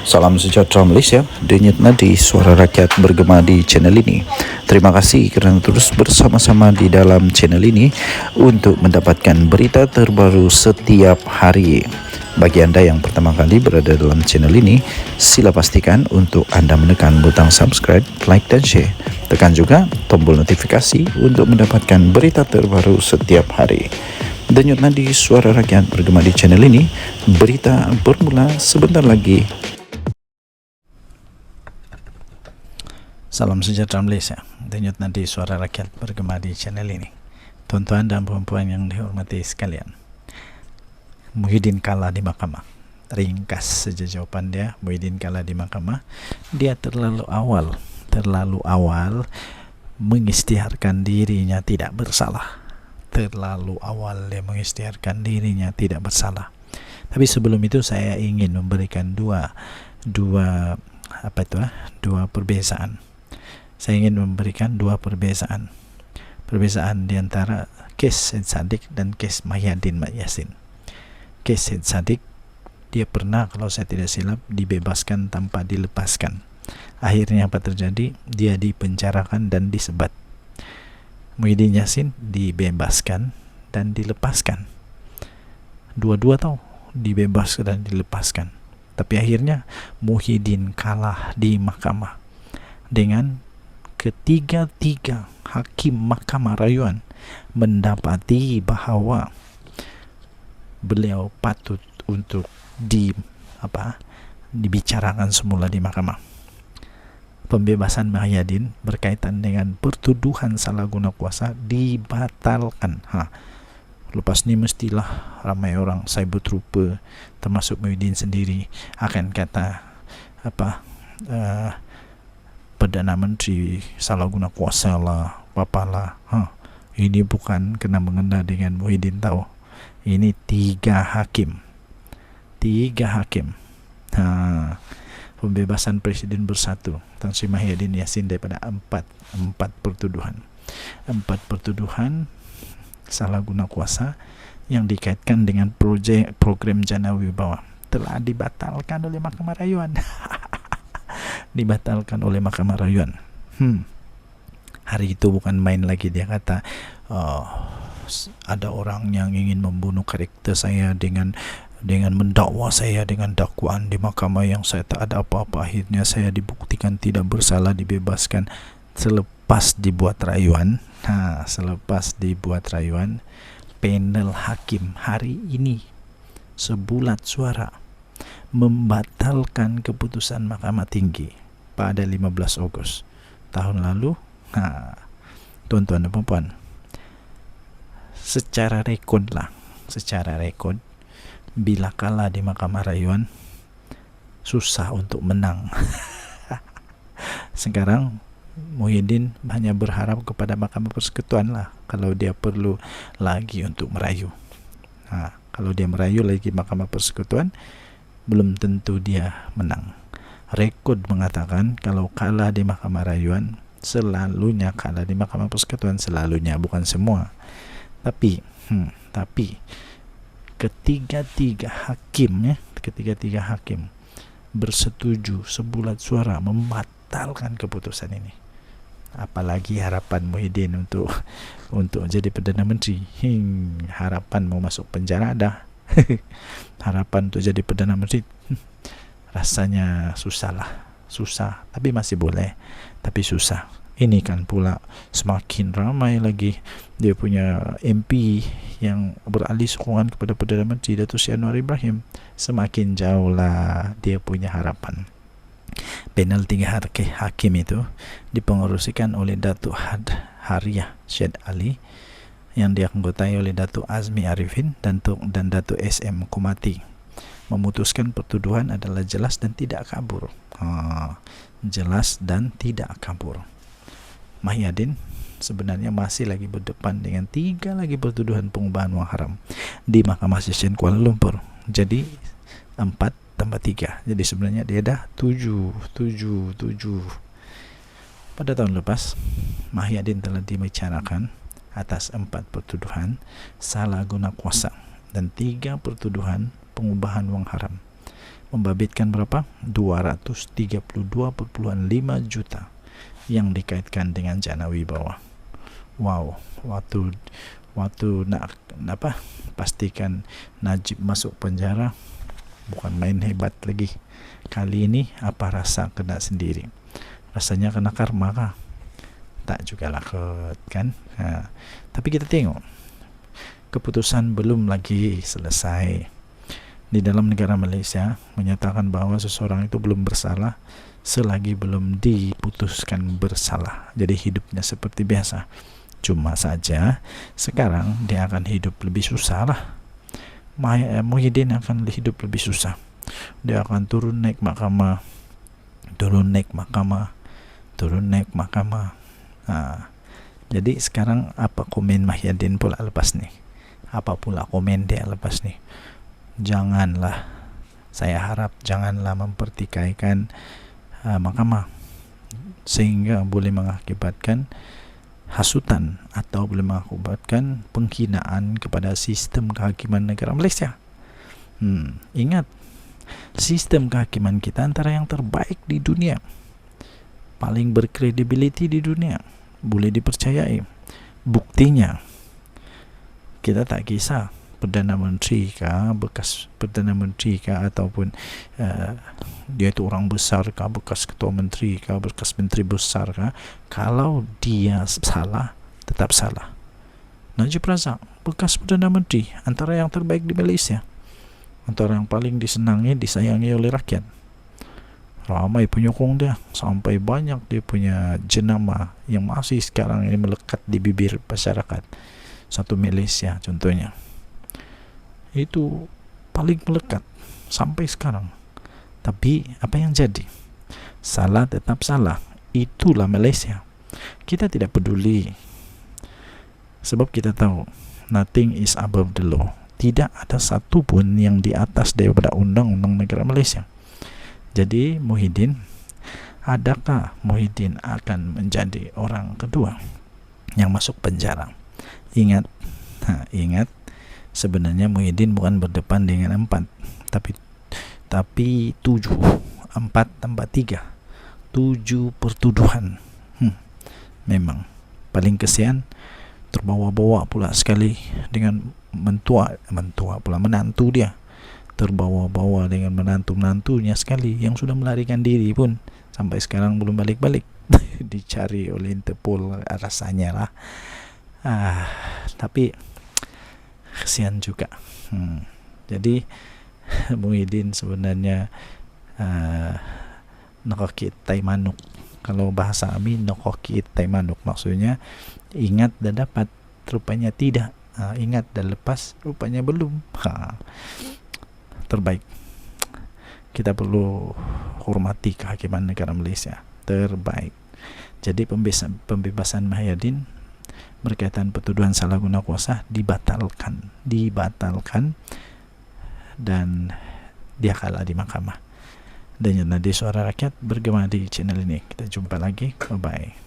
Salam sejahtera Malaysia, denyut nadi suara rakyat bergema di channel ini. Terima kasih kerana terus bersama-sama di dalam channel ini untuk mendapatkan berita terbaru setiap hari. Bagi anda yang pertama kali berada dalam channel ini, sila pastikan untuk anda menekan butang subscribe, like dan share. Tekan juga tombol notifikasi untuk mendapatkan berita terbaru setiap hari. Denyut nadi suara rakyat bergema di channel ini, berita bermula sebentar lagi. Salam sejahtera Malaysia, denyut nadi suara rakyat bergema di channel ini. Tuan-tuan dan puan-puan yang dihormati sekalian, Muhyiddin kalah di mahkamah. Ringkas saja jawapan dia, Muhyiddin kalah di mahkamah. Dia terlalu awal mengisytiharkan dirinya tidak bersalah. Terlalu awal dia mengisytiharkan dirinya tidak bersalah. Tapi sebelum itu saya ingin memberikan dua perbezaan. Saya ingin memberikan dua perbezaan di antara kes Syed Saddiq dan kes Muhyiddin Mat Yassin. Kes Syed Saddiq, dia pernah, kalau saya tidak silap, dibebaskan tanpa dilepaskan. Akhirnya apa terjadi? Dia dipenjarakan dan disebat. Muhyiddin Yassin dibebaskan dan dilepaskan. Dua-dua tahu, dibebaskan dan dilepaskan. Tapi akhirnya Muhyiddin kalah di mahkamah dengan ketiga-tiga hakim mahkamah rayuan mendapati bahawa beliau patut untuk dibicarakan semula di mahkamah. Pembebasan Muhyiddin berkaitan dengan pertuduhan salah guna kuasa dibatalkan. Lepas ni mestilah ramai orang cyber trooper termasuk Muhyiddin sendiri akan kata Perdana Menteri salah guna kuasa lah, apalah. Ini bukan kena mengena dengan Muhyiddin tahu. Ini tiga hakim. Pembebasan Presiden bersatu Tan Sri Muhyiddin Yassin daripada empat pertuduhan. 4 pertuduhan salah guna kuasa yang dikaitkan dengan program Jana Wibawa telah dibatalkan oleh Mahkamah Rayuan. Dibatalkan oleh Mahkamah Rayuan. Hari itu bukan main lagi. Dia kata ada orang yang ingin membunuh karakter saya dengan mendakwa saya dengan dakwaan di mahkamah yang saya tak ada apa-apa. Akhirnya saya dibuktikan tidak bersalah, dibebaskan selepas dibuat rayuan. Selepas dibuat rayuan, panel hakim hari ini sebulat suara membatalkan keputusan Mahkamah Tinggi pada 15 Ogos tahun lalu. Tuan-tuan dan puan-puan, secara rekod, bila kalah di Mahkamah Rayuan susah untuk menang. Sekarang Muhyiddin hanya berharap kepada Mahkamah Persekutuan lah kalau dia perlu lagi untuk merayu. Kalau dia merayu lagi Mahkamah Persekutuan, belum tentu dia menang. Rekod mengatakan kalau kalah di Mahkamah Rayuan selalunya kalah di Mahkamah Persekutuan, selalunya, bukan semua. Tapi ketiga-tiga hakim bersetuju sebulat suara membatalkan keputusan ini. Apalagi harapan Muhyiddin untuk jadi Perdana Menteri. Harapan mau masuk penjara dah. Harapan untuk jadi Perdana Menteri rasanya susah, tapi masih boleh, tapi susah. Ini kan pula semakin ramai lagi dia punya MP yang beralih sokongan kepada Perdana Menteri Datuk Seri Anwar Ibrahim. Semakin jauhlah dia punya harapan. Panel 3 hakim itu dipengerusikan oleh Datuk Hariah Syed Ali yang dianggotai oleh Datuk Azmi Arifin dan Datuk SM Kumati. Memutuskan pertuduhan adalah jelas dan tidak kabur. Jelas dan tidak kabur. Muhyiddin sebenarnya masih lagi berdepan dengan 3 lagi pertuduhan pengubahan wang haram di Mahkamah Session Kuala Lumpur. Jadi 4 tambah 3. Jadi sebenarnya dia dah 7. Pada tahun lepas, Muhyiddin telah dibicarakan atas 4 pertuduhan salah guna kuasa dan 3 pertuduhan pengubahan wang haram. membabitkan berapa? 232,5 juta yang dikaitkan dengan Jana Wibawa. Wow, waktu nak pastikan Najib masuk penjara, bukan main hebat lagi. Kali ini apa rasa kena sendiri? Rasanya kena karma kah? Tak juga lah kan. Tapi kita tengok, keputusan belum lagi selesai. Di dalam negara Malaysia menyatakan bahwa seseorang itu belum bersalah selagi belum diputuskan bersalah. Jadi hidupnya seperti biasa. Cuma saja sekarang dia akan hidup lebih susah lah. Muhyiddin akan hidup lebih susah. Dia akan turun naik mahkamah. Jadi sekarang apa komen Muhyiddin pula lepas ni? Apa pula komen dia lepas ni? Janganlah, saya harap janganlah mempertikaikan mahkamah sehingga boleh mengakibatkan hasutan atau boleh mengakibatkan penghinaan kepada sistem kehakiman negara Malaysia. Ingat, sistem kehakiman kita antara yang terbaik di dunia, paling berkredibiliti di dunia, boleh dipercayai. Buktinya, kita tak kisah Perdana Menteri kah, bekas Perdana Menteri kah, ataupun dia itu orang besar kah, bekas Ketua Menteri kah, bekas Menteri besar kah, kalau dia salah, tetap salah. Najib Razak, bekas Perdana Menteri, antara yang terbaik di Malaysia, antara yang paling disenangi, disayangi oleh rakyat. Ramai penyokong dia, sampai banyak dia punya jenama yang masih sekarang ini melekat di bibir masyarakat. Satu Malaysia contohnya, itu paling melekat sampai sekarang. Tapi apa yang jadi? Salah tetap salah. Itulah Malaysia. Kita tidak peduli, sebab kita tahu nothing is above the law. Tidak ada satu pun yang di atas daripada undang-undang negara Malaysia. Jadi Muhyiddin, adakah Muhyiddin akan menjadi orang kedua yang masuk penjara? Ingat, sebenarnya Muhyiddin bukan berdepan dengan 4, tapi 7. 4 tambah 3, 7 pertuduhan. Memang paling kesian, terbawa-bawa pula sekali dengan mentua pula menantu dia. Terbawa-bawa dengan menantu-menantunya sekali yang sudah melarikan diri pun sampai sekarang belum balik-balik. Dicari oleh Interpol rasanya lah. Tapi kesian juga. Jadi Muhyiddin sebenarnya nokokit tai manuk. Kalau bahasa kami nokokit tai manuk, maksudnya ingat dan dapat, rupanya tidak. Ingat dan lepas, rupanya belum. Terbaik. Kita perlu hormati kehakiman negara Malaysia. Terbaik. Jadi pembebasan Muhyiddin berkaitan pertuduhan salah guna kuasa dibatalkan dan dia kalah di mahkamah. Dan Nadi Suara Rakyat bergema di channel ini. Kita jumpa lagi. Bye bye.